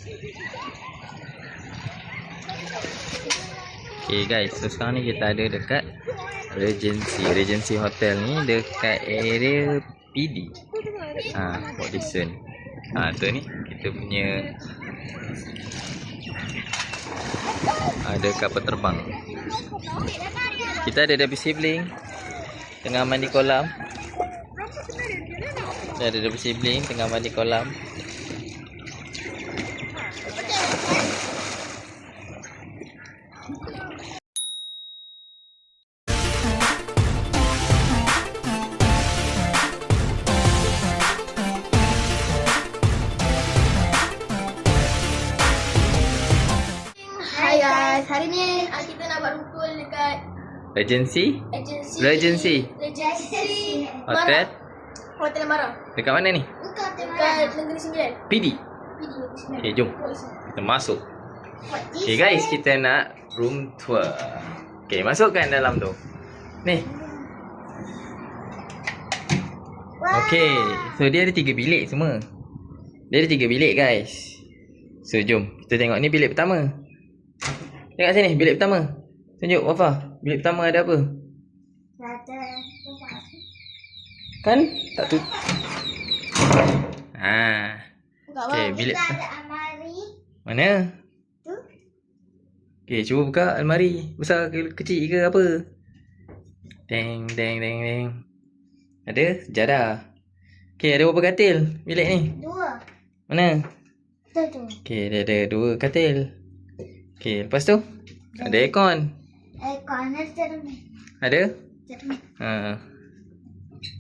Okay guys, so sekarang ni kita ada dekat Regency Hotel ni, dekat area PD. Port Dickson. Tu ni kita punya ada kapal terbang. Kita ada Debbie sibling tengah mandi kolam. Kita ada Debbie sibling tengah mandi kolam. Hai guys, hari ni kita nak buat rukun dekat Regency Hotel Hotel Marah. dekat mana ni? Dekat Negeri Sembilan. PD. Okay, jom kita masuk. Okay guys, kita nak room tour. Okay, masukkan dalam tu. Ni. Okay, so dia ada 3 bilik semua. Dia ada 3 bilik guys. So jom kita tengok ni bilik pertama. Tengok sini bilik pertama. Tunjuk Wafa, bilik pertama ada apa? Kan? Tak tu. Okay, bilik ada almari. mana? Tu. Okay, cuba buka almari. Besar ke kecil ke apa? Deng deng deng deng. Ada sejadah. Okay, ada berapa katil bilik ni? 2. Mana? Tu. Okay, dia ada 2 katil. Okay, lepas tu ada aircon. Corner cermin. Ada?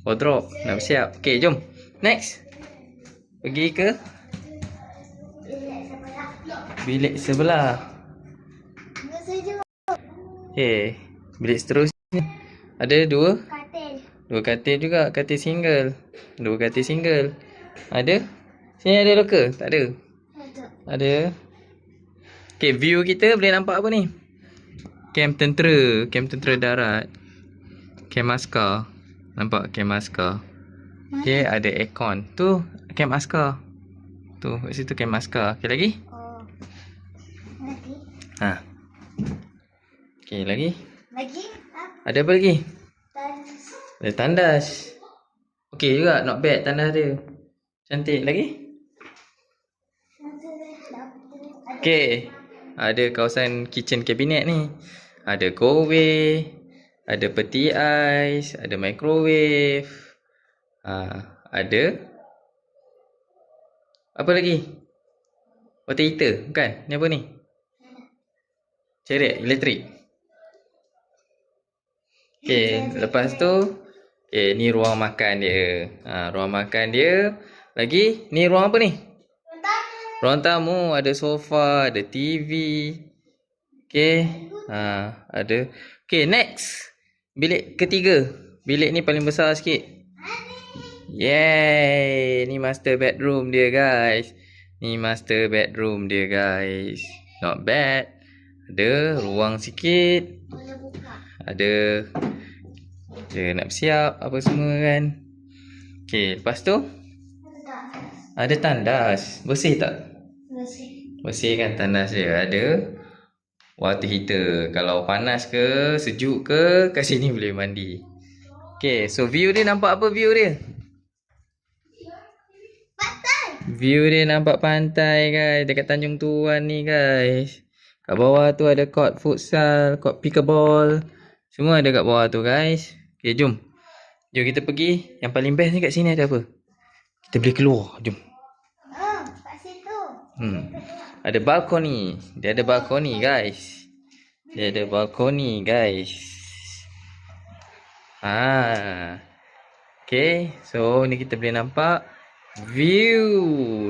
Wardrobe. Dah bersiap. Okay, jom. Next. Pergi ke bilik sebelah. Okay, bilik seterusnya ada 2 katil juga. Katil single. 2 katil single. Ada? Sini ada locker? Tak ada. Ada. Okay, view kita boleh nampak apa ni? Kem tentera darat. Kem askar. Nampak kem askar. Okay, ada aircon. Tu kem askar. Tu kat situ kem askar. Okay, lagi? Lagi. Okay, lagi? Lagi? Ada apa lagi? Tandas. Ada tandas. Okay juga, not bad tandas dia. Cantik. Lagi? Okay, ada kawasan kitchen cabinet ni. Ada Go-Way, ada peti ais, ada microwave. Ada apa lagi? Water heater, bukan? Ni apa ni? Chariot elektrik. Okay, lepas tu ni ruang makan dia. Ruang makan dia. Lagi, ni ruang apa ni? Ruang tamu, ada sofa, ada TV. Okay. Ada. Okay, next. Bilik ketiga. Bilik ni paling besar sikit. Yay. Ni master bedroom dia guys. Not bad. Ada ruang sikit. Ada. Dia nak bersiap apa semua kan. Okay, lepas tu ada tandas. Bersih tak? Bersih kan tandas dia. Ada water heater. Kalau panas ke, sejuk ke, kat sini boleh mandi. Okay, so view dia nampak apa view dia? Pantai. View dia nampak pantai guys. Dekat Tanjung Tuan ni guys. Kat bawah tu ada court futsal, court pickleball. Semua ada kat bawah tu guys. Okay, jom. Jom kita pergi. Yang paling best ni kat sini ada apa? Kita boleh keluar. Jom. Kat situ. Ada balkoni. Dia ada balkoni guys. Okay, so ni kita boleh nampak view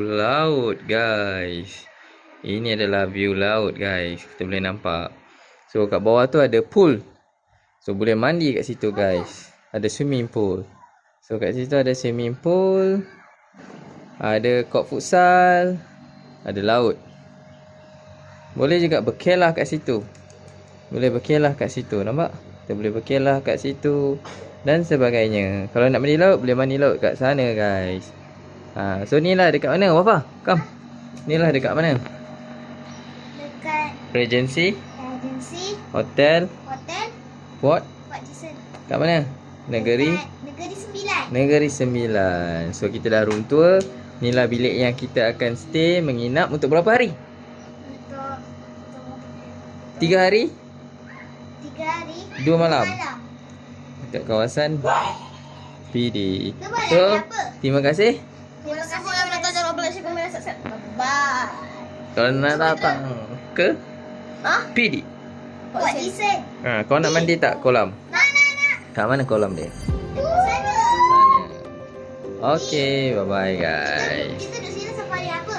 laut guys. Ini adalah view laut guys. Kita boleh nampak. So kat bawah tu ada pool. So boleh mandi kat situ guys. Ada swimming pool. So kat situ ada swimming pool. Ada court futsal. Ada laut. Boleh juga berkelah kat situ. Nampak? Kita boleh berkelah kat situ dan sebagainya. Kalau nak mandi laut, boleh mandi laut kat sana guys. So ni lah dekat mana Wafa? Come. Inilah dekat mana? Dekat Regency, agensi hotel, hotel Port. Port Jason. Kat mana? Negeri Dekat Negeri Sembilan. Negeri Sembilan. So kita dah room tour. Inilah bilik yang kita akan stay menginap untuk berapa hari? Untuk 3 hari, 3 hari 2 malam. malam. Dekat kawasan PD. Cuba nak So, apa? terima kasih. Terima kasih yang menonton. Jangan lupa like, share, komen, dan subscribe. Bye. Kalau nak datang ke Hah? PD. Port Jason. Kau nak mandi tak kolam? Nak. Kat mana kolam dia? Sana. Sana. Okay, bye-bye guys. Kita duduk sini sampai hari apa?